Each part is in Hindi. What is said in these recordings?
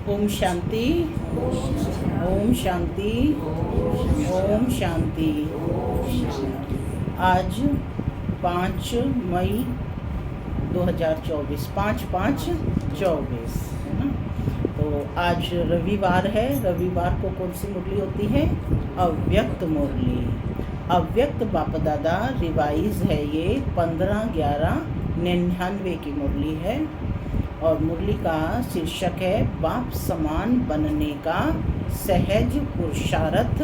ओम शांति, ओम शांति, ओम शांति। आज 5 मई 2024, 5/5/24 है ना। तो आज रविवार है। रविवार को कौन सी मुरली होती है? अव्यक्त मुरली। अव्यक्त बाप दादा रिवाइज है। ये 15/11/99 की मुरली है और मुरली का शीर्षक है बाप समान बनने का सहज पुरुषार्थ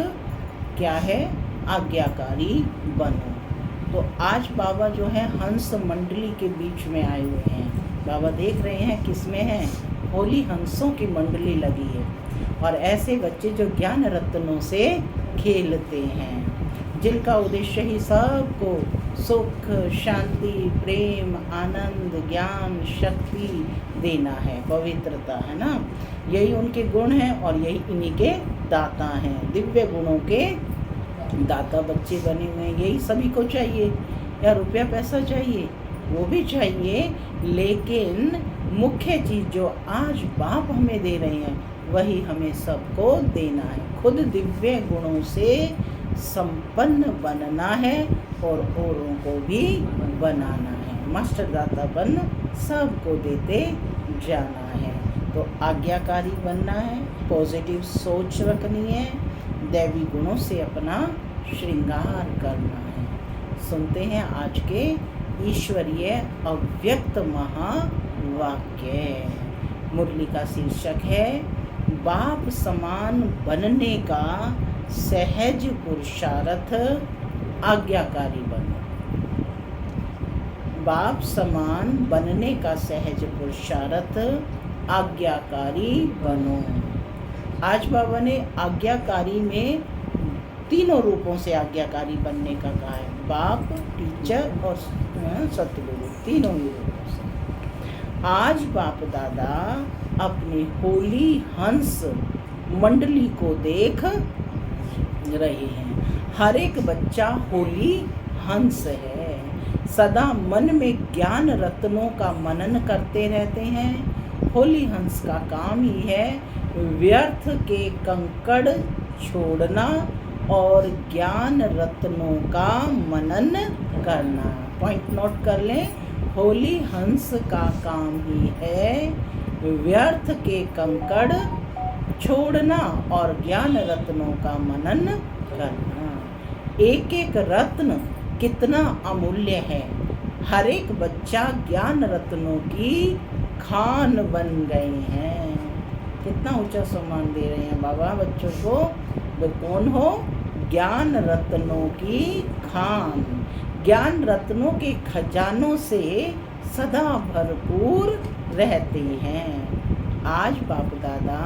क्या है? आज्ञाकारी बनो। तो आज बाबा जो है हंस मंडली के बीच में आए हुए हैं। बाबा देख रहे हैं किसमें है? होली हंसों की मंडली लगी है और ऐसे बच्चे जो ज्ञान रत्नों से खेलते हैं, जिनका उद्देश्य ही सबको सुख, शांति, प्रेम, आनंद, ज्ञान, शक्ति देना है, पवित्रता है ना। यही उनके गुण हैं और यही इन्हीं के दाता हैं। दिव्य गुणों के दाता बच्चे बने हुए हैं। यही सभी को चाहिए। या रुपया पैसा चाहिए, वो भी चाहिए, लेकिन मुख्य चीज़ जो आज बाप हमें दे रहे हैं वही हमें सबको देना है। खुद दिव्य गुणों से संपन्न बनना है और औरों को भी बनाना है। मास्टर दाता बन सबको देते जाना है। तो आज्ञाकारी बनना है, पॉजिटिव सोच रखनी है, दैवी गुणों से अपना श्रृंगार करना है। सुनते हैं आज के ईश्वरीय अव्यक्त महावाक्य। मुरली का शीर्षक है बाप समान बनने का सहज पुरुषार्थ आज्ञाकारी बनो। बाप समान बनने का सहज पुरुषार्थ आज्ञाकारी बनो। आज बाबा ने आज्ञाकारी में तीनों रूपों से आज्ञाकारी बनने का कहा है। बाप, टीचर और सतगुरु, तीनों ही रूपों से। आज बाप दादा अपने होली हंस मंडली को देख रहे हैं। हर एक बच्चा होली हंस है। सदा मन में ज्ञान रत्नों का मनन करते रहते हैं। होली हंस का काम ही है व्यर्थ के कंकड़ छोड़ना और ज्ञान रत्नों का मनन करना। पॉइंट नोट कर लें, होली हंस का काम ही है व्यर्थ के कंकड़ छोड़ना और ज्ञान रत्नों का मनन करना। एक एक रत्न कितना अमूल्य है। हर एक बच्चा ज्ञान रत्नों की खान बन गए हैं। कितना ऊंचा सम्मान दे रहे हैं बाबा बच्चों को। वे कौन हो? ज्ञान रत्नों की खान। ज्ञान रत्नों के खजानों से सदा भरपूर रहते हैं। आज बाप दादा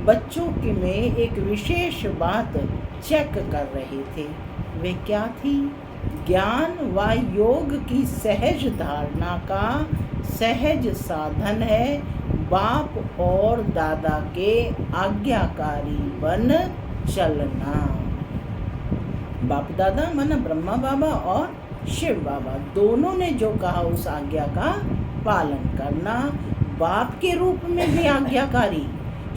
बच्चों के में एक विशेष बात चेक कर रहे थे। वे क्या थी? ज्ञान व योग की सहज धारणा का सहज साधन है बाप और दादा के आज्ञाकारी बन चलना। बाप दादा माना ब्रह्मा बाबा और शिव बाबा दोनों ने जो कहा उस आज्ञा का पालन करना। बाप के रूप में भी आज्ञाकारी,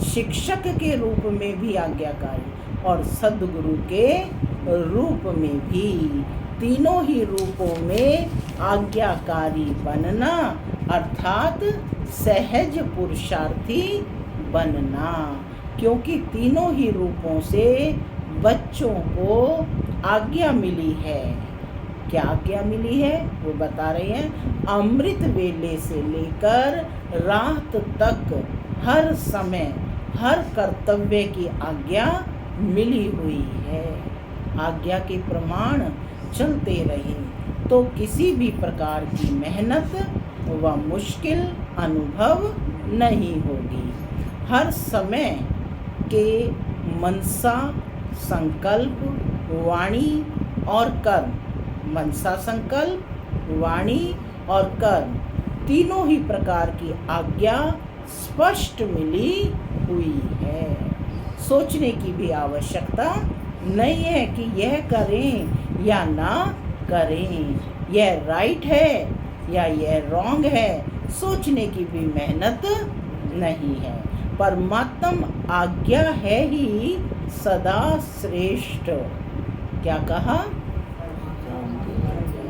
शिक्षक के रूप में भी आज्ञाकारी और सद्गुरु के रूप में भी, तीनों ही रूपों में आज्ञाकारी बनना अर्थात सहज पुरुषार्थी बनना। क्योंकि तीनों ही रूपों से बच्चों को आज्ञा मिली है। क्या आज्ञा मिली है वो बता रहे हैं। अमृत वेले से लेकर रात तक हर समय हर कर्तव्य की आज्ञा मिली हुई है। आज्ञा के प्रमाण चलते रहे तो किसी भी प्रकार की मेहनत व मुश्किल अनुभव नहीं होगी। हर समय के मनसा, संकल्प, वाणी और कर्म, मनसा, संकल्प, वाणी और कर्म तीनों ही प्रकार की आज्ञा स्पष्ट मिली हुई है। सोचने की भी आवश्यकता नहीं है कि यह करें या ना करें, यह राइट है या यह रॉन्ग है। सोचने की भी मेहनत नहीं है। परमात्म आज्ञा है ही सदा श्रेष्ठ। क्या कहा?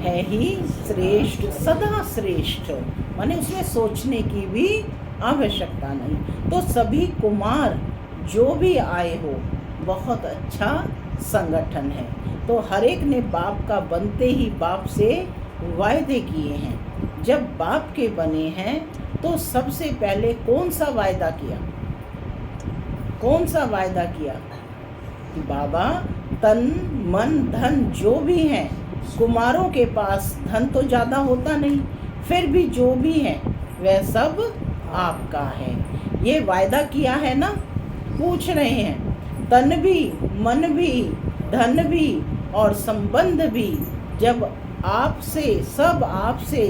है ही श्रेष्ठ, सदा श्रेष्ठ, माने उसमें सोचने की भी आवश्यकता नहीं। तो सभी कुमार जो भी आए हो, बहुत अच्छा संगठन है। तो हर एक ने बाप का बनते ही बाप से वायदे किए हैं। जब बाप के बने हैं तो सबसे पहले कौन सा वायदा किया? कौन सा वायदा किया? कि बाबा तन मन धन जो भी है, कुमारों के पास धन तो ज़्यादा होता नहीं, फिर भी जो भी है वह सब आपका है। ये वायदा किया है ना? पूछ रहे हैं तन भी, मन भी, धन भी और संबंध भी जब आपसे, सब आपसे,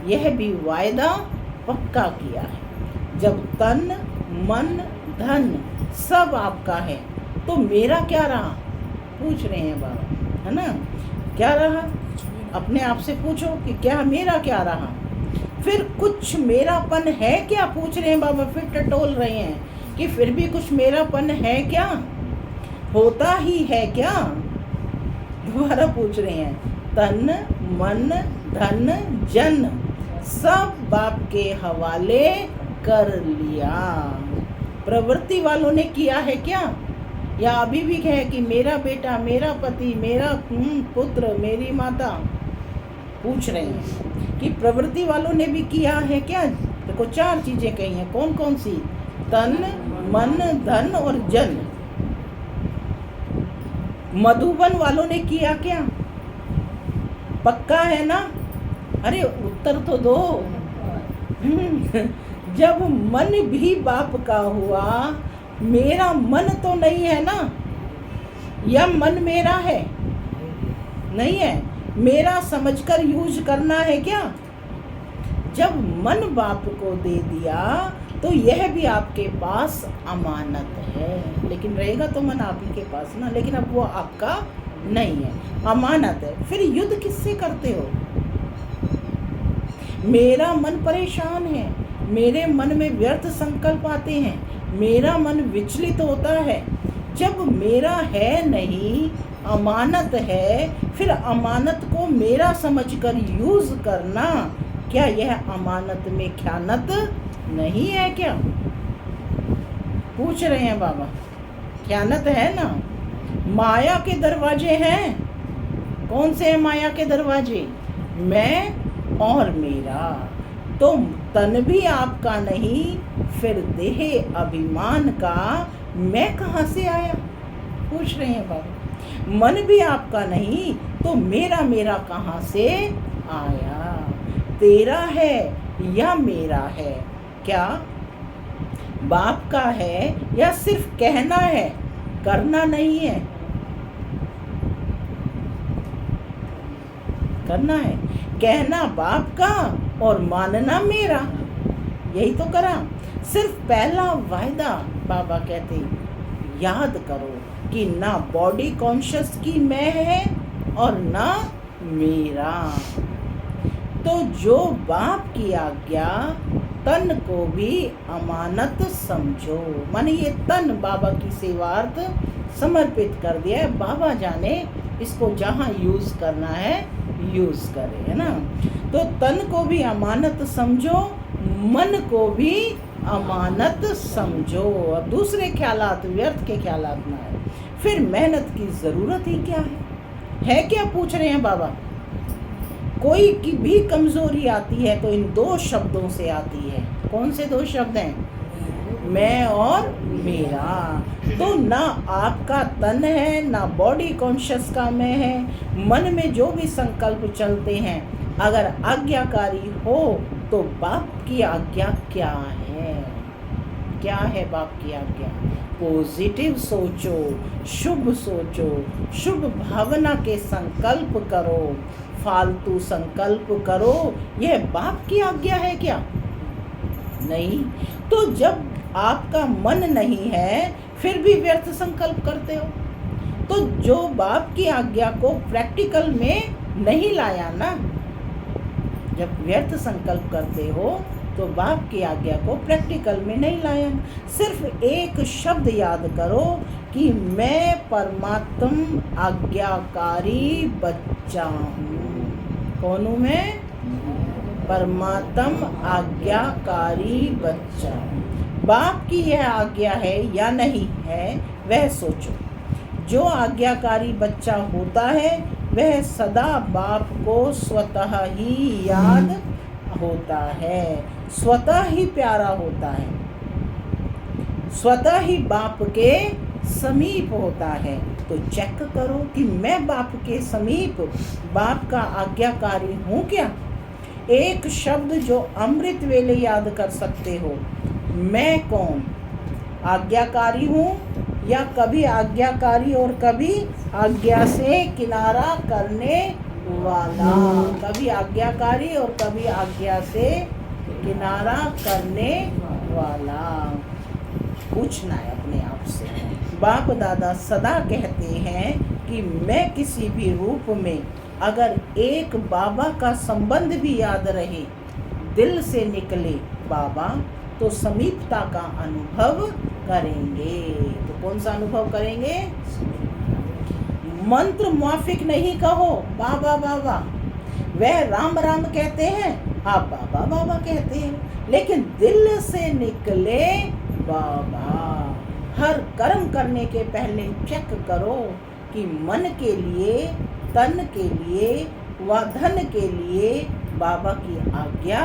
यह भी वायदा पक्का किया है। जब तन मन धन सब आपका है तो मेरा क्या रहा? पूछ रहे हैं बाबा, है ना? क्या रहा? अपने आप से पूछो कि क्या मेरा क्या रहा? फिर कुछ मेरापन है क्या? पूछ रहे हैं बाबा, फिर टटोल रहे हैं कि फिर भी कुछ मेरापन है क्या? होता ही है क्या? दोबारा पूछ रहे हैं। तन मन धन जन सब बाप के हवाले कर लिया। प्रवृत्ति वालों ने किया है क्या? या अभी भी है कि मेरा बेटा, मेरा पति, मेरा पुत्र, मेरी माता? पूछ रहे हैं कि प्रवृत्ति वालों ने भी किया है क्या? देखो 4 चीजें कही हैं। कौन कौन सी? तन मन धन और जन। मधुबन वालों ने किया क्या? पक्का है ना? अरे उत्तर तो दो। जब मन भी बाप का हुआ, मेरा मन तो नहीं है ना? या मन मेरा है? नहीं है। मेरा समझकर यूज करना है क्या? जब मन बाप को दे दिया तो यह भी आपके पास अमानत है, लेकिन रहेगा तो मन आप ही के पास ना, लेकिन अब वो आपका नहीं है, अमानत है। फिर युद्ध किससे करते हो? मेरा मन परेशान है, मेरे मन में व्यर्थ संकल्प आते हैं, मेरा मन विचलित होता है। जब मेरा है नहीं, अमानत है, फिर अमानत को मेरा समझकर यूज करना, क्या यह अमानत में ख्यानत नहीं है क्या? पूछ रहे हैं बाबा। ख्यानत है ना? माया के दरवाजे हैं। कौन से हैं माया के दरवाजे? मैं और मेरा। तो तन भी आपका नहीं, फिर देह अभिमान का मैं कहाँ से आया? पूछ रहे हैं बाबा। मन भी आपका नहीं तो मेरा मेरा कहाँ से आया? तेरा है या मेरा है? क्या बाप का है या सिर्फ कहना है, करना नहीं है? करना है। कहना बाप का और मानना मेरा, यही तो करा। सिर्फ पहला वायदा बाबा कहते याद करो कि ना बॉडी कॉन्शियस की मैं है और ना मेरा। तो जो बाप की आज्ञा, तन को भी अमानत समझो। माने ये तन बाबा की सेवार्थ समर्पित कर दिया है। बाबा जाने इसको जहाँ यूज करना है यूज करे, है ना? तो तन को भी अमानत समझो, मन को भी अमानत समझो। अब दूसरे ख्यालात, व्यर्थ के ख्यालात ना है। फिर मेहनत की जरूरत ही क्या है क्या? पूछ रहे हैं बाबा। कोई की भी कमजोरी आती है तो इन 2 शब्दों से आती है। कौन से 2 शब्द हैं? मैं और मेरा। तो ना आपका तन है, ना बॉडी कॉन्शियस का मैं है। मन में जो भी संकल्प चलते हैं, अगर आज्ञाकारी हो तो बाप की आज्ञा क्या है? क्या है बाप की आज्ञा? पॉजिटिव सोचो, शुभ सोचो, शुभ भावना के संकल्प करो, फालतू संकल्प करो। यह बाप की आज्ञा है क्या? नहीं। तो जब आपका मन नहीं है फिर भी व्यर्थ संकल्प करते हो, तो जो बाप की आज्ञा को प्रैक्टिकल में नहीं लाया ना, जब व्यर्थ संकल्प करते हो तो बाप की आज्ञा को प्रैक्टिकल में नहीं लाया। सिर्फ एक शब्द याद करो कि मैं परमात्म आज्ञाकारी बच्चा हूँ। कौन हूँ मैं? परमात्म आज्ञाकारी बच्चा। बाप की यह आज्ञा है या नहीं है, वह सोचो। जो आज्ञाकारी बच्चा होता है वह सदा बाप को स्वतः ही याद होता है, स्वतः ही प्यारा होता है, स्वतः ही बाप के समीप होता है। तो चेक करो कि मैं बाप के समीप, बाप का आज्ञाकारी हूँ क्या? एक शब्द जो अमृत वेले याद कर सकते हो, मैं कौन? आज्ञाकारी हूँ या कभी आज्ञाकारी और कभी आज्ञा से किनारा करने वाला? कभी आज्ञाकारी और कभी आज्ञा से किनारा करने वाला। पूछना है अपने आप से। बाप दादा सदा कहते हैं कि मैं किसी भी रूप में अगर एक बाबा का संबंध भी याद रहे, दिल से निकले बाबा, तो समीपता का अनुभव करेंगे। तो कौन सा अनुभव करेंगे? मंत्र माफिक नहीं कहो बाबा बाबा। वह राम राम कहते हैं, आप बाबा बाबा कहते हैं, लेकिन दिल से निकले बाबा। हर कर्म करने के पहले चेक करो कि मन के लिए, तन के लिए व धन के लिए बाबा की आज्ञा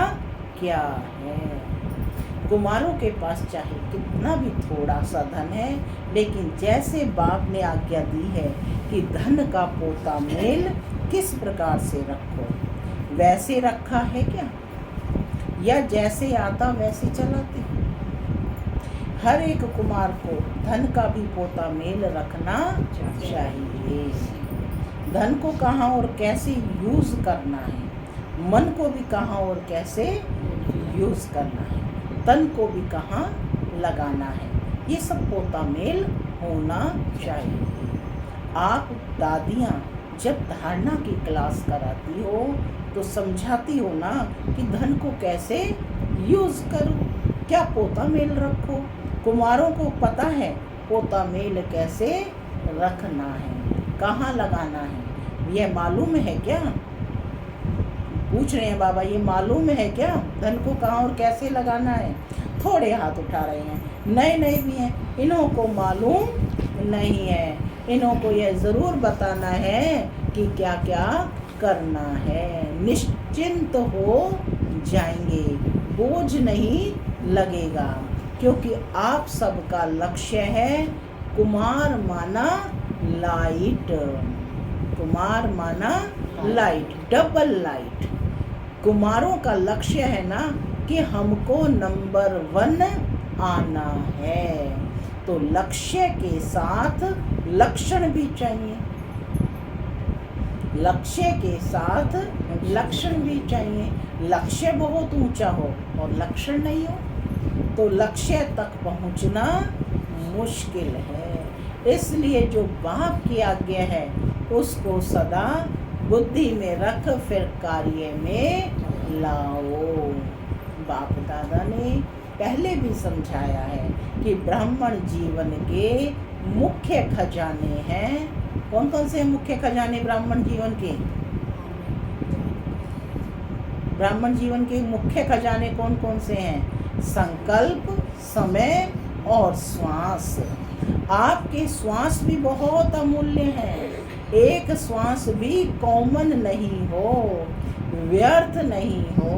क्या है। कुमारों के पास चाहे कितना भी थोड़ा सा धन है, लेकिन जैसे बाप ने आज्ञा दी है कि धन का पोता मेल किस प्रकार से रखो, वैसे रखा है क्या? या जैसे आता वैसे चलाते? हर एक कुमार को धन का भी पोता मेल रखना चाहिए। धन को कहाँ और कैसे यूज करना है, मन को भी कहाँ और कैसे यूज करना है, तन को भी कहाँ लगाना है, ये सब पोता मेल होना चाहिए। आप दादियाँ जब धारणा की क्लास कराती हो तो समझाती हो ना कि धन को कैसे यूज करो, क्या पोता मेल रखो। कुमारों को पता है पोता मेल कैसे रखना है, कहाँ लगाना है। यह मालूम है क्या? पूछ रहे हैं बाबा, ये मालूम है क्या धन को कहाँ और कैसे लगाना है? थोड़े हाथ उठा रहे हैं, नए नए भी हैं, इन्हों को मालूम नहीं है। इन्हों को यह ज़रूर बताना है कि क्या क्या करना है। निश्चिंत हो जाएंगे, बोझ नहीं लगेगा, क्योंकि आप सबका लक्ष्य है कुमार माना लाइट। कुमार माना लाइट, डबल लाइट। कुमारों का लक्ष्य है ना कि हमको नंबर 1 आना है, तो लक्ष्य के साथ लक्षण भी चाहिए। लक्ष्य के साथ लक्षण भी चाहिए। लक्ष्य बहुत ऊंचा हो और लक्षण नहीं हो तो लक्ष्य तक पहुंचना मुश्किल है। इसलिए जो बाप की आज्ञा है उसको सदा बुद्धि में रख, फिर कार्य में लाओ। बाप दादा ने पहले भी समझाया है कि ब्राह्मण जीवन के मुख्य खजाने हैं। कौन कौन से मुख्य खजाने ब्राह्मण जीवन के? ब्राह्मण जीवन के मुख्य खजाने कौन कौन से हैं? संकल्प, समय और श्वास। आपके श्वास भी बहुत अमूल्य हैं। एक श्वास भी कॉमन नहीं हो, व्यर्थ नहीं हो।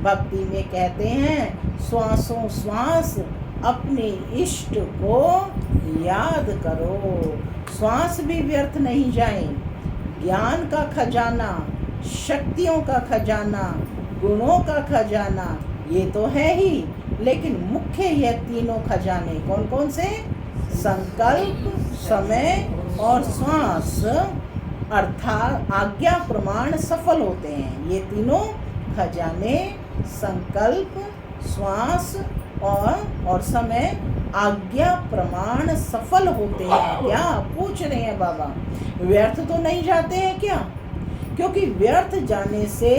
भक्ति में कहते हैं श्वासों श्वास अपने इष्ट को याद करो। श्वास भी व्यर्थ नहीं जाए। ज्ञान का खजाना, शक्तियों का खजाना, गुणों का खजाना ये तो है ही, लेकिन मुख्य ये तीनों खजाने कौन कौन से? संकल्प, समय और श्वास, अर्थात आज्ञा प्रमाण सफल होते हैं। ये तीनों खजाने संकल्प, श्वास और समय आज्ञा प्रमाण सफल होते हैं क्या? पूछ रहे हैं बाबा। व्यर्थ तो नहीं जाते हैं क्या? क्योंकि व्यर्थ जाने से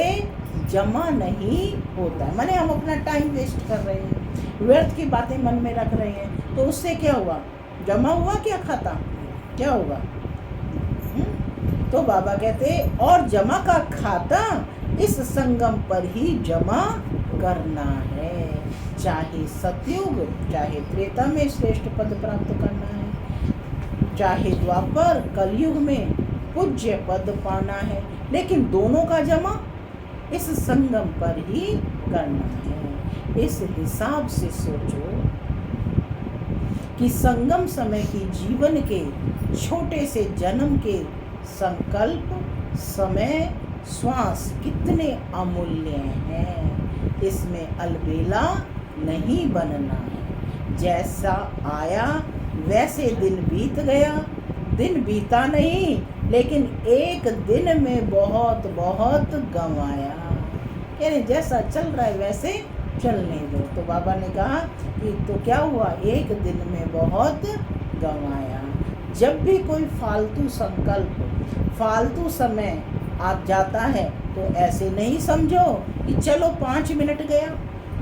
जमा नहीं होता है। माने हम अपना टाइम वेस्ट कर रहे हैं, व्यर्थ की बातें मन में रख रहे हैं, तो उससे क्या हुआ? जमा हुआ क्या खाता? क्या होगा? तो बाबा कहते और जमा का खाता इस संगम पर ही जमा करना है। चाहे सतयुग चाहे त्रेता में श्रेष्ठ पद प्राप्त करना है, चाहे द्वापर कलयुग में पूज्य पद पाना है, लेकिन दोनों का जमा इस संगम पर ही करना है। इस हिसाब से सोचो कि संगम समय की जीवन के छोटे से जन्म के संकल्प, समय, श्वास कितने अमूल्य हैं। इसमें अलबेला नहीं बनना है। जैसा आया वैसे दिन बीत गया, दिन बीता नहीं, लेकिन एक दिन में बहुत बहुत गंवाया। यानी जैसा चल रहा है वैसे चलने दो। तो बाबा ने कहा कि तो क्या हुआ? एक दिन में बहुत गंवाया। जब भी कोई फालतू संकल्प, फालतू समय आप जाता है तो ऐसे नहीं समझो कि चलो 5 मिनट गया,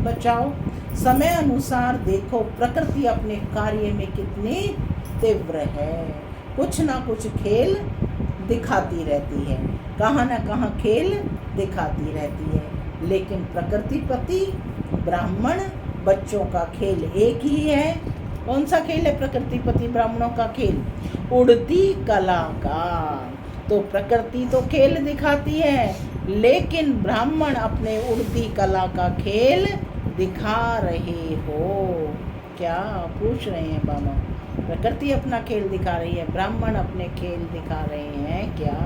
बचाओ। समय अनुसार देखो प्रकृति अपने कार्य में कितनी तीव्र है। कुछ ना कुछ खेल दिखाती रहती है, कहाँ ना कहाँ खेल दिखाती रहती है, लेकिन प्रकृतिपति ब्राह्मण बच्चों का खेल एक ही है। कौन सा खेल है प्रकृतिपति ब्राह्मणों का खेल? उड़ती कला का। तो प्रकृति तो खेल दिखाती है, लेकिन ब्राह्मण अपने उड़ती कला का खेल दिखा रहे हो क्या? पूछ रहे हैं बाबा। प्रकृति अपना खेल दिखा रही है, ब्राह्मण अपने खेल दिखा रहे हैं क्या?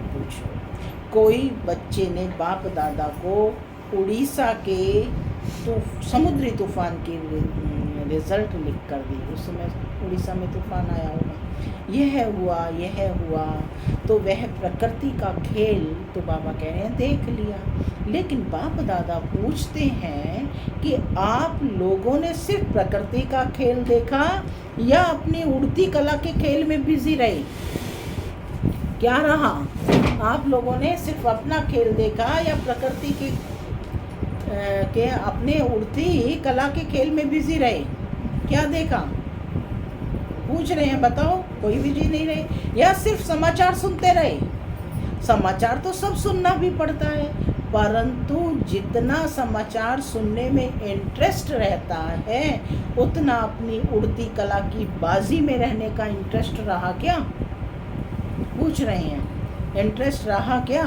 पूछो। कोई बच्चे ने बाप दादा को उड़ीसा के समुद्री तूफान की रिजल्ट लिख कर दी। उस समय उड़ीसा में तूफान आया होगा, यह हुआ, तो वह प्रकृति का खेल तो बाबा कह रहे हैं देख लिया। लेकिन बाप दादा पूछते हैं कि आप लोगों ने सिर्फ प्रकृति का खेल देखा या अपनी उड़ती कला के खेल में बिजी रहे? क्या रहा? आप लोगों ने सिर्फ अपना खेल देखा या प्रकृति के अपने उड़ती कला के खेल में बिजी रहे? क्या देखा? पूछ रहे हैं, बताओ। कोई बिजी नहीं रहे या सिर्फ समाचार सुनते रहे? समाचार तो सब सुनना भी पड़ता है, परंतु जितना समाचार सुनने में इंटरेस्ट रहता है उतना अपनी उड़ती कला की बाजी में रहने का इंटरेस्ट रहा क्या? पूछ रहे हैं, इंटरेस्ट रहा क्या?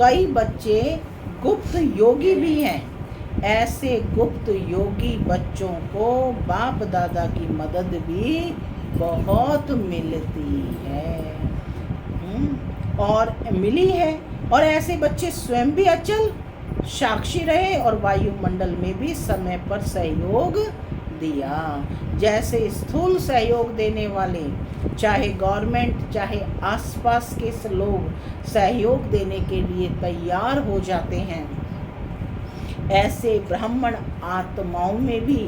कई बच्चे गुप्त योगी भी हैं। ऐसे गुप्त योगी बच्चों को बाप दादा की मदद भी बहुत मिलती है और मिली है। और ऐसे बच्चे स्वयं भी अचल साक्षी रहे और वायुमंडल में भी समय पर सहयोग दिया। जैसे स्थूल सहयोग देने वाले चाहे गवर्नमेंट चाहे आसपास के लोग सहयोग देने के लिए तैयार हो जाते हैं, ऐसे ब्राह्मण आत्माओं में भी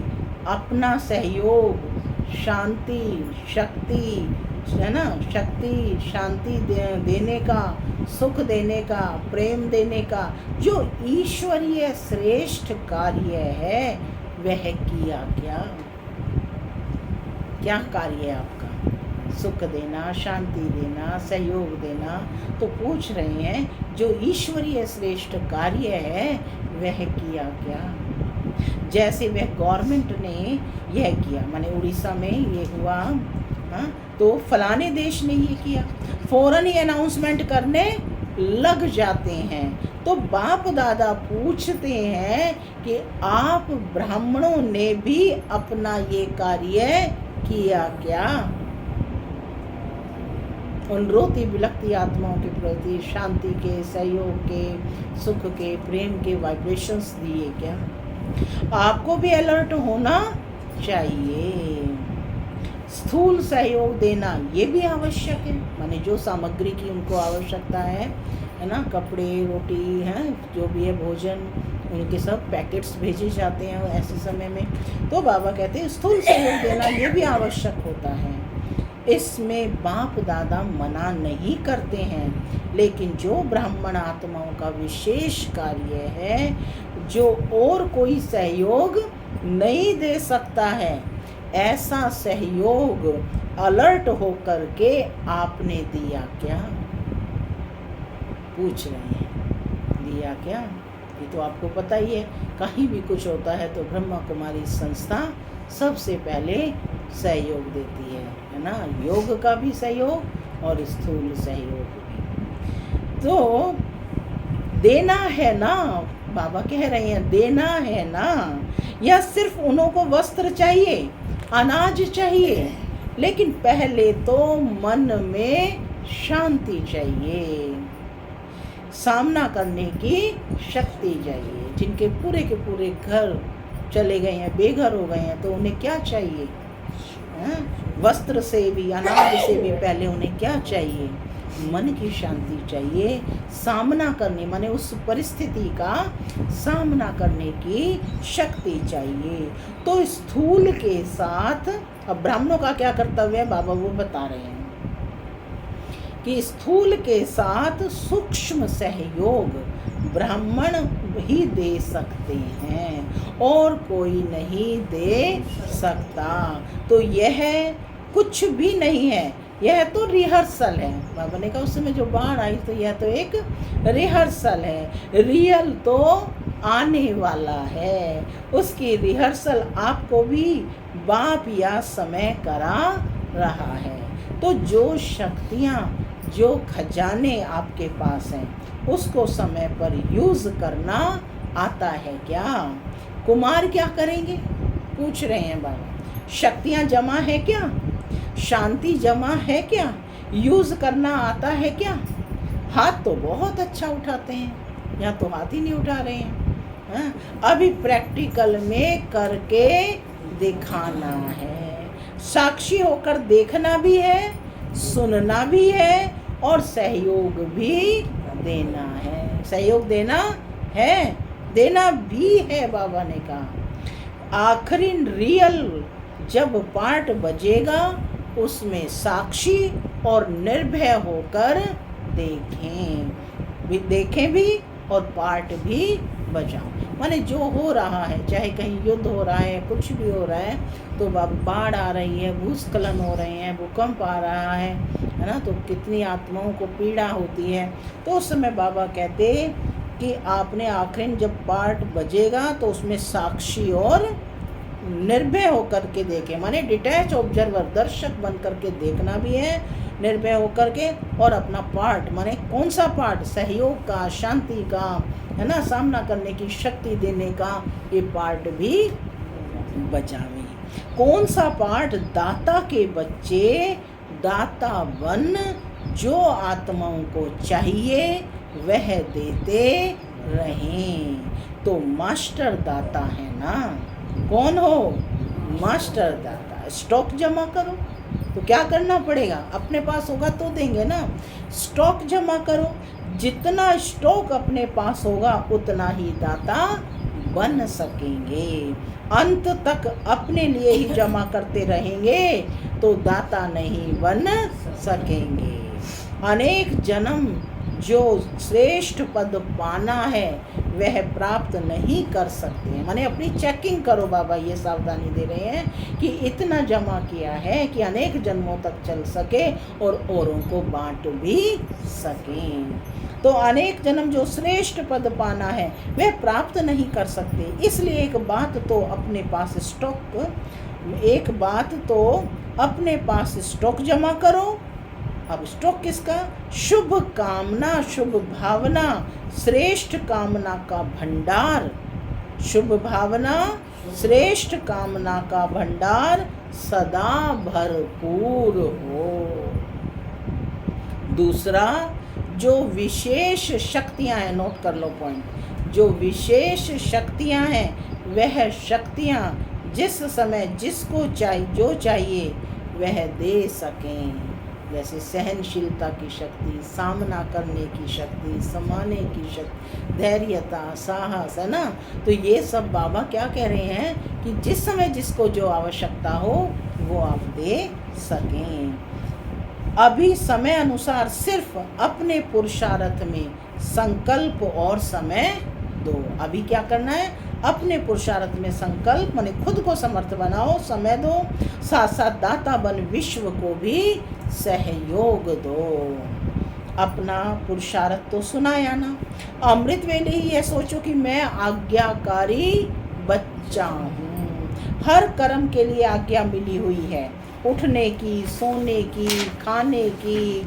अपना सहयोग, शांति, शक्ति है ना, शक्ति शांति देने का, सुख देने का, प्रेम देने का जो ईश्वरीय श्रेष्ठ कार्य है वह किया क्या? क्या कार्य है आपका? सुख देना, शांति देना, सहयोग देना। तो पूछ रहे हैं जो ईश्वरीय श्रेष्ठ कार्य है वह किया क्या? जैसे वह गवर्नमेंट ने यह किया, माने उड़ीसा में ये हुआ, हाँ, तो फलाने देश ने ये किया, फौरन ही अनाउंसमेंट करने लग जाते हैं। तो बाप दादा पूछते हैं कि आप ब्राह्मणों ने भी अपना ये कार्य किया क्या? उन रोती बिलखती आत्माओं के प्रति शांति के, सहयोग के, सुख के, प्रेम के वाइब्रेशंस दिए क्या? आपको भी अलर्ट होना चाहिए। स्थूल सहयोग देना ये भी आवश्यक है, माने जो सामग्री की उनको आवश्यकता है ना, कपड़े, रोटी, हैं जो भी है, भोजन, उनके सब पैकेट्स भेजे जाते हैं ऐसे समय में। तो बाबा कहते हैं स्थूल सहयोग देना ये भी आवश्यक होता है। इसमें बाप दादा मना नहीं करते हैं, लेकिन जो ब्राह्मण आत्माओं का विशेष कार्य है, जो और कोई सहयोग नहीं दे सकता है, ऐसा सहयोग अलर्ट होकर के आपने दिया क्या? पूछ रहे हैं, दिया क्या? ये तो आपको पता ही है, कहीं भी कुछ होता है तो ब्रह्मा कुमारी संस्था सबसे पहले सहयोग देती है ना? योग का भी सहयोग और स्थूल सहयोग भी। तो देना है ना, बाबा कह रहे हैं देना है ना, या सिर्फ उन्हों को वस्त्र चाहिए, अनाज चाहिए, लेकिन पहले तो मन में शांति चाहिए, सामना करने की शक्ति चाहिए। जिनके पूरे के पूरे घर चले गए हैं, बेघर हो गए हैं, तो उन्हें क्या चाहिए? वस्त्र से भी, अनाज से भी पहले उन्हें क्या चाहिए? मन की शांति चाहिए, सामना करने, माने उस परिस्थिति का सामना करने की शक्ति चाहिए। तो स्थूल के साथ अब ब्राह्मणों का क्या कर्तव्य है, बाबा वो बता रहे हैं कि स्थूल के साथ सूक्ष्म सहयोग ब्राह्मण ही दे सकते हैं और कोई नहीं दे सकता। तो यह कुछ भी नहीं है, यह तो रिहर्सल है। बाबा ने कहा उस समय जो बाढ़ आई तो यह तो एक रिहर्सल है, रियल तो आने वाला है, उसकी रिहर्सल आपको भी बाप या समय करा रहा है। तो जो शक्तियाँ, जो खजाने आपके पास हैं, उसको समय पर यूज़ करना आता है क्या? कुमार क्या करेंगे? पूछ रहे हैं बाबा। शक्तियाँ जमा है क्या? शांति जमा है क्या? यूज़ करना आता है क्या? हाथ तो बहुत अच्छा उठाते हैं, यहाँ तो हाथ ही नहीं उठा रहे हैं। अभी प्रैक्टिकल में करके दिखाना है, साक्षी होकर देखना भी है, सुनना भी है और सहयोग भी देना है। सहयोग देना है, देना भी है। बाबा ने कहा आखिरी रियल जब पार्ट बजेगा उसमें साक्षी और निर्भय होकर देखें भी और पार्ट भी बजाओ। माने जो हो रहा है, चाहे कहीं युद्ध हो रहा है, कुछ भी हो रहा है, तो बाढ़ आ रही है, भूस्खलन हो रहे हैं, भूकंप आ रहा है ना, तो कितनी आत्माओं को पीड़ा होती है। तो उस समय बाबा कहते कि आपने आखिरी जब पार्ट बजेगा तो उसमें साक्षी और निर्भय होकर के देखें, माने डिटैच ऑब्जर्वर, दर्शक बन करके देखना भी है, निर्भय होकर के, और अपना पार्ट, माने कौन सा पार्ट? सहयोग का, शांति का, है ना, सामना करने की शक्ति देने का, ये पार्ट भी बचावे। कौन सा पार्ट? दाता के बच्चे दाता बन, जो आत्माओं को चाहिए वह देते रहें। तो मास्टर दाता है ना। कौन हो? मास्टर दाता। स्टॉक जमा करो, तो क्या करना पड़ेगा? अपने पास होगा तो देंगे ना। स्टॉक जमा करो, जितना स्टॉक अपने पास होगा उतना ही दाता बन सकेंगे। अंत तक अपने लिए ही जमा करते रहेंगे तो दाता नहीं बन सकेंगे। अनेक जन्म जो श्रेष्ठ पद पाना है वह प्राप्त नहीं कर सकते हैं। माने अपनी चेकिंग करो, बाबा ये सावधानी दे रहे हैं कि इतना जमा किया है कि अनेक जन्मों तक चल सके और औरों को बांट भी सकें। तो अनेक जन्म जो श्रेष्ठ पद पाना है वह प्राप्त नहीं कर सकते। इसलिए एक बात तो अपने पास स्टॉक जमा करो। अब स्टॉक किसका? शुभ कामना, शुभ भावना, श्रेष्ठ कामना का भंडार। शुभ भावना, श्रेष्ठ कामना का भंडार सदा भरपूर हो। दूसरा, जो विशेष शक्तियां हैं, नोट कर लो पॉइंट, जो विशेष शक्तियां हैं वह शक्तियां जिस समय जिसको जो चाहिए वह दे सकें। जैसे सहनशीलता की शक्ति, सामना करने की शक्ति, समाने की शक्ति, धैर्यता, साहस, है ना। तो ये सब बाबा क्या कह रहे हैं कि जिस समय जिसको जो आवश्यकता हो वो आप दे सकें। अभी समय अनुसार सिर्फ अपने पुरुषार्थ में संकल्प और समय दो। अभी क्या करना है, अपने पुरुषार्थ में संकल्प माने खुद को समर्थ बनाओ, समय दो, साथ साथ दाता बन विश्व को भी सहयोग दो। अपना पुरुषार्थ तो सुनाया ना, अमृत वेले ही यह सोचो कि मैं आज्ञाकारी बच्चा हूँ। हर कर्म के लिए आज्ञा मिली हुई है, उठने की, सोने की, खाने की,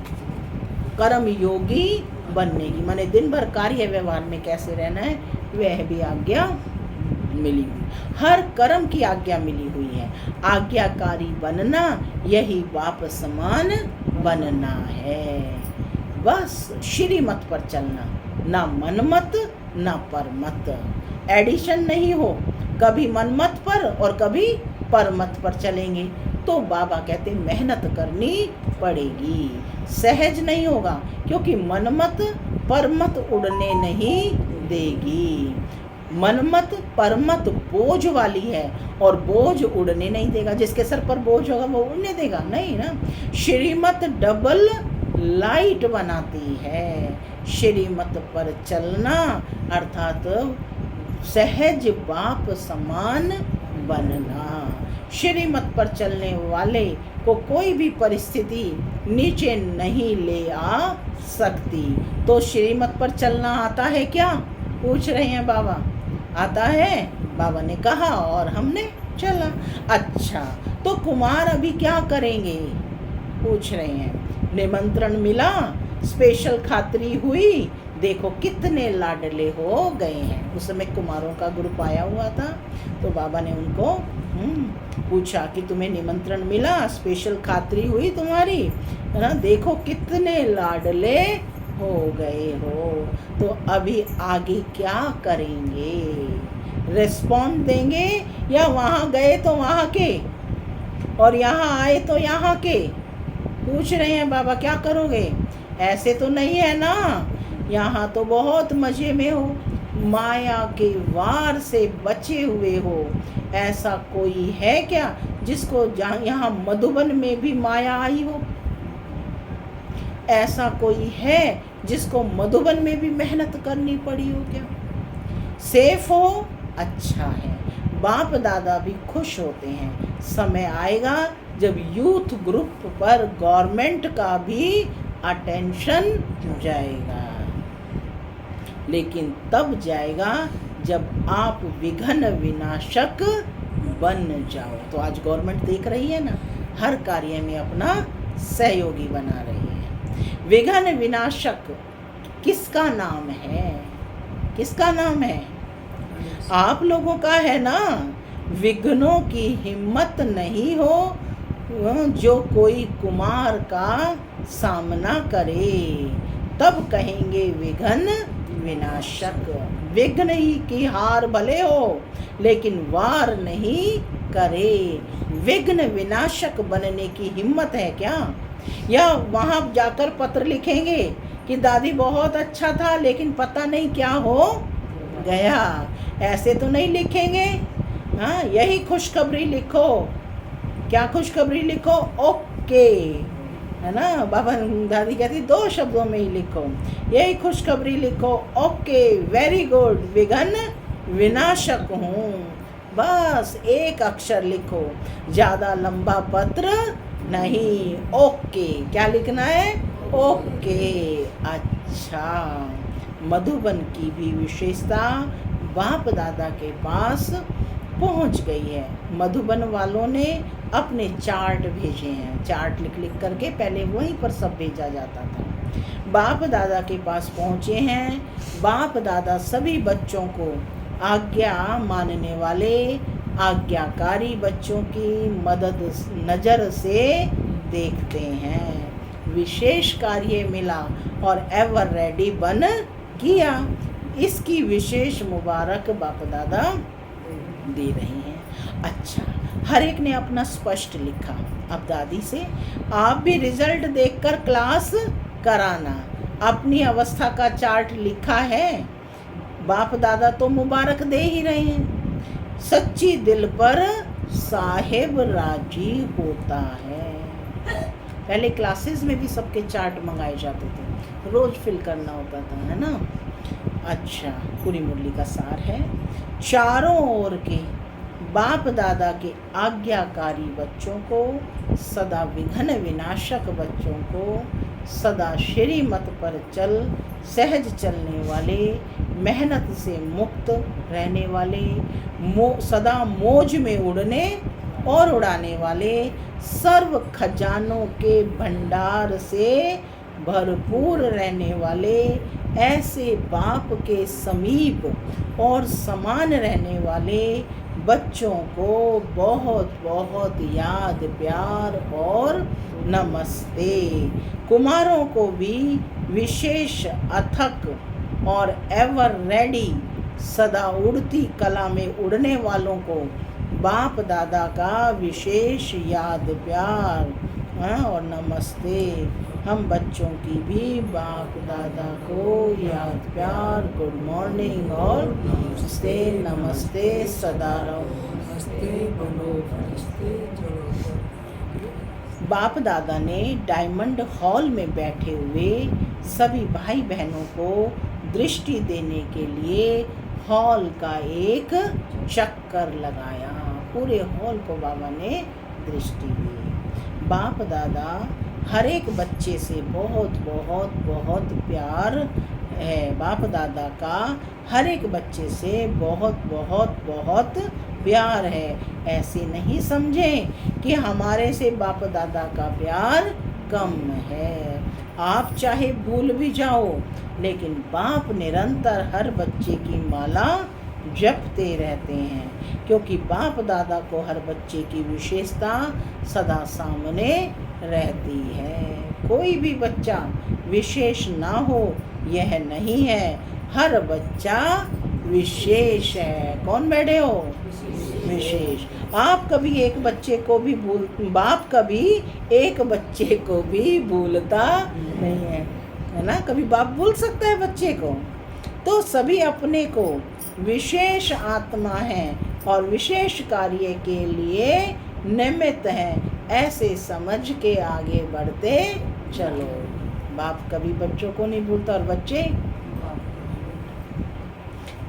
कर्म योगी बनने की, माने दिन भर कार्य व्यवहार में कैसे रहना है वह भी आज्ञा मिली हुई। हर कर्म की आज्ञा मिली हुई है। आज्ञाकारी बनना यही बाप समान बनना है। बस श्रीमत पर चलना, ना मनमत ना परमत। एडिशन नहीं हो, कभी मनमत पर और कभी परमत पर चलेंगे तो बाबा कहते मेहनत करनी पड़ेगी, सहज नहीं होगा, क्योंकि मनमत परमत उड़ने नहीं देगी। मनमत परमत बोझ वाली है और बोझ उड़ने नहीं देगा। जिसके सर पर बोझ होगा वो उड़ने देगा नहीं ना। श्रीमत डबल लाइट बनाती है। श्रीमत पर चलना अर्थात सहज बाप समान बनना। श्रीमत पर चलने वाले को कोई भी परिस्थिति नीचे नहीं ले आ सकती। तो श्रीमत पर चलना आता है क्या, पूछ रहे हैं बाबा। आता है, बाबा ने कहा और हमने चला। अच्छा, तो कुमार अभी क्या करेंगे, पूछ रहे हैं। निमंत्रण मिला, स्पेशल खातरी हुई, देखो कितने लाडले हो गए हैं। उस समय कुमारों का ग्रुप आया हुआ था, तो बाबा ने उनको पूछा कि तुम्हें निमंत्रण मिला, स्पेशल खातरी हुई तुम्हारी, है ना, देखो कितने लाडले हो गए हो। तो अभी आगे क्या करेंगे, रिस्पॉन्ड देंगे या वहाँ गए तो वहाँ के और यहाँ आए तो यहाँ के, पूछ रहे हैं बाबा क्या करोगे। ऐसे तो नहीं है ना, यहाँ तो बहुत मज़े में हो, माया के वार से बचे हुए हो। ऐसा कोई है क्या जिसको यहाँ मधुबन में भी माया आई हो। ऐसा कोई है जिसको मधुबन में भी मेहनत करनी पड़ी हो क्या। सेफ हो, अच्छा है, बाप दादा भी खुश होते हैं। समय आएगा जब यूथ ग्रुप पर गवर्नमेंट का भी अटेंशन जाएगा, लेकिन तब जाएगा जब आप विघ्न विनाशक बन जाओ। तो आज गवर्नमेंट देख रही है ना, हर कार्य में अपना सहयोगी बना रही है। विघ्न विनाशक किसका नाम है, किसका नाम है, आप लोगों का है ना। विघ्नों की हिम्मत नहीं हो जो कोई कुमार का सामना करे, तब कहेंगे विघ्न विनाशक। विघ्न ही की हार भले हो लेकिन वार नहीं करे। विघ्न विनाशक बनने की हिम्मत है क्या, या वहाँ जाकर पत्र लिखेंगे कि दादी बहुत अच्छा था लेकिन पता नहीं क्या हो गया, ऐसे तो नहीं लिखेंगे। हाँ, यही खुशखबरी लिखो। क्या खुशखबरी लिखो, ओके, है ना। बाबा दादी कहती 2 शब्दों में ही लिखो, यही खुशखबरी लिखो, ओके, वेरी गुड, विघ्न विनाशक हूँ। बस एक अक्षर लिखो, ज़्यादा लंबा पत्र नहीं, ओके। क्या लिखना है, ओके। अच्छा, मधुबन की भी विशेषता बाप दादा के पास पहुंच गई है। मधुबन वालों ने अपने चार्ट भेजे हैं, चार्ट लिख लिख करके पहले वहीं पर सब भेजा जाता था। बाप दादा के पास पहुँचे हैं। बाप दादा सभी बच्चों को आज्ञा मानने वाले आज्ञाकारी बच्चों की मदद नज़र से देखते हैं। विशेष कार्य मिला और एवर रेडी बन किया, इसकी विशेष मुबारक बाप दादा दे रहे हैं। अच्छा, हर एक ने अपना स्पष्ट लिखा। अब दादी से, आप भी रिजल्ट देखकर क्लास कराना। अपनी अवस्था का चार्ट लिखा है? बाप दादा तो मुबारक दे ही रहे हैं। सच्ची दिल पर साहिब राजी होता है। पहले क्लासेस में भी सबके चार्ट मंगाए जाते थे, रोज फिल करना होता था, है ना। अच्छा, पूरी मुरली का सार है। चारों ओर के बाप दादा के आज्ञाकारी बच्चों को, सदा विघ्न विनाशक बच्चों को, सदा श्रीमत पर चल सहज चलने वाले, मेहनत से मुक्त रहने वाले, सदा मौज में उड़ने और उड़ाने वाले, सर्व खजानों के भंडार से भरपूर रहने वाले, ऐसे बाप के समीप और समान रहने वाले बच्चों को बहुत बहुत याद, प्यार और नमस्ते। कुमारों को भी विशेष अथक और एवर रेडी, सदा उड़ती कला में उड़ने वालों को बाप दादा का विशेष याद, प्यार और नमस्ते। हम बच्चों की भी बाप दादा को याद, प्यार, गुड मॉर्निंग और नमस्ते नमस्ते सदा रहो। बाप दादा ने डायमंड हॉल में बैठे हुए सभी भाई बहनों को दृष्टि देने के लिए हॉल का एक चक्कर लगाया। पूरे हॉल को बाबा ने दृष्टि दी। बाप दादा हर एक बच्चे से बहुत बहुत बहुत प्यार है। बाप दादा का हर एक बच्चे से बहुत बहुत बहुत प्यार है। ऐसे नहीं समझें कि हमारे से बाप दादा का प्यार कम है। आप चाहे भूल भी जाओ, लेकिन बाप निरंतर हर बच्चे की माला जपते रहते हैं, क्योंकि बाप दादा को हर बच्चे की विशेषता सदा सामने रहती है। कोई भी बच्चा विशेष ना हो यह नहीं है, हर बच्चा विशेष है। कौन बैठे हो? विशेष। आप कभी एक बच्चे को भी बाप कभी एक बच्चे को भी भूलता नहीं है ना। कभी बाप भूल सकता है बच्चे को? तो सभी अपने को विशेष आत्मा है और विशेष कार्य के लिए निमित्त हैं, ऐसे समझ के आगे बढ़ते चलो। बाप कभी बच्चों को नहीं भूलता और बच्चे।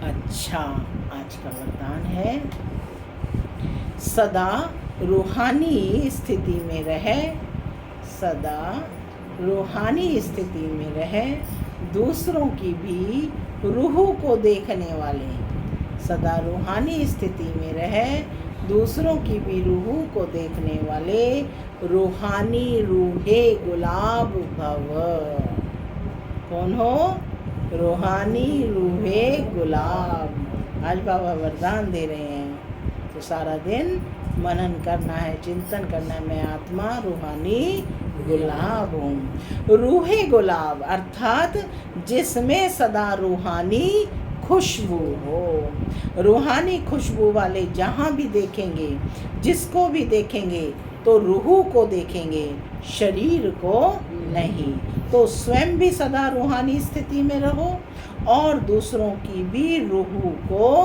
अच्छा, आज का वरदान है, सदा रूहानी स्थिति में रहे, सदा रूहानी स्थिति में रहे, दूसरों की भी रूह को देखने वाले, सदा रूहानी स्थिति में रहे, दूसरों की भी रूह को देखने वाले, रूहानी रूहे गुलाब भव। कौन हो? रूहानी रूहे गुलाब। आज बाबा वरदान दे रहे हैं, तो सारा दिन मनन करना है, चिंतन करना है। मैं आत्मा रूहानी गुलाब हूँ। रूहे गुलाब अर्थात जिसमें सदा रूहानी खुशबू हो। रूहानी खुशबू वाले जहाँ भी देखेंगे, जिसको भी देखेंगे तो रूह को देखेंगे, शरीर को नहीं। तो स्वयं भी सदा रूहानी स्थिति में रहो और दूसरों की भी रूह को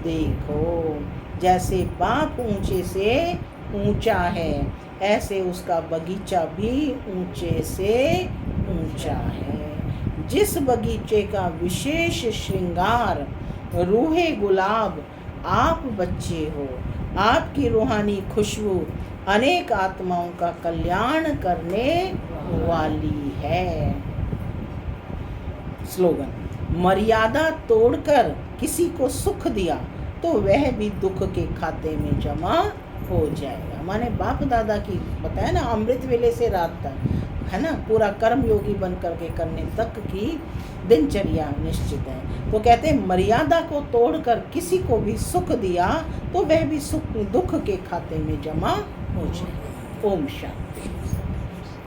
देखो। जैसे बाप ऊंचे से ऊंचा है, ऐसे उसका बगीचा भी ऊंचे से ऊंचा है। जिस बगीचे का विशेष श्रृंगार रूहे गुलाब आप बच्चे हो, आपकी रूहानी खुशबू अनेक आत्माओं का कल्याण करने वाली है। स्लोगन, मर्यादा तोड़कर किसी को सुख दिया तो वह भी दुख के खाते में जमा हो जाएगा। माने बाप दादा की बताया ना, अमृत वेले से रात तक, है ना, पूरा कर्म योगी बन करके करने तक की दिनचर्या निश्चित है। तो कहते हैं मर्यादा को तोड़कर किसी को भी सुख दिया तो वह भी सुख दुख के खाते में जमा हो जाए। ओम शांति।